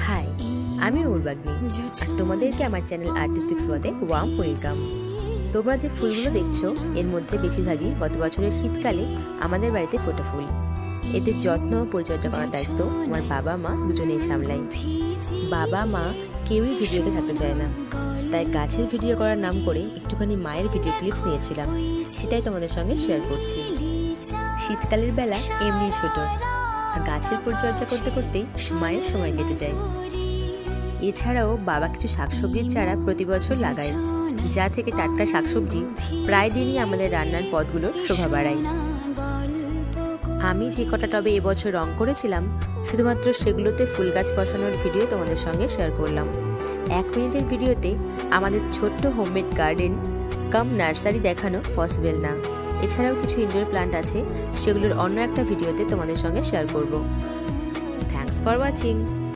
High, আমি উর্বাগ্নি আর তোমাদেরকে আমার চ্যানেল আর্টিস্টিক ওয়াতে ওয়ার্ম ওয়েলকাম। তোমরা যে ফুলগুলো দেখছো এর মধ্যে বেশিরভাগই গত বছরের শীতকালে আমাদের বাড়িতে ফোটা ফুল। এদের যত্ন ও পরিচর্যা করার দায়িত্ব আমার বাবা মা দুজনেই সামলাই। বাবা মা কেউই ভিডিওতে থাকতে চায় না, তাই গাছের ভিডিও করার নাম করে একটুখানি মায়ের ভিডিও ক্লিপস নিয়েছিলাম, সেটাই তোমাদের সঙ্গে শেয়ার করছি। শীতকালের বেলা এমনি ছোট, আর গাছের পরিচর্যা করতে করতেই মায়ের সময় কেটে যায়। এছাড়াও বাবা কিছু শাকসবজির চারা প্রতি বছর লাগায়, যা থেকে টাটকা শাকসবজি প্রায় দিনই আমাদের রান্নার পদগুলোর শোভা বাড়ায়। আমি যে কটা টবে এবছর রং করেছিলাম, শুধুমাত্র সেগুলোতে ফুল গাছ বসানোর ভিডিও তোমাদের সঙ্গে শেয়ার করলাম। 1 মিনিটের ভিডিওতে আমাদের ছোট্ট হোমমেড গার্ডেন কাম নার্সারি দেখানো পসিবল না। এছাড়াও কিছু ইনডোর প্লান্ট আছে, সেগুলোর অন্য একটা ভিডিওতে তোমাদের সঙ্গে শেয়ার করব। Thanks for watching.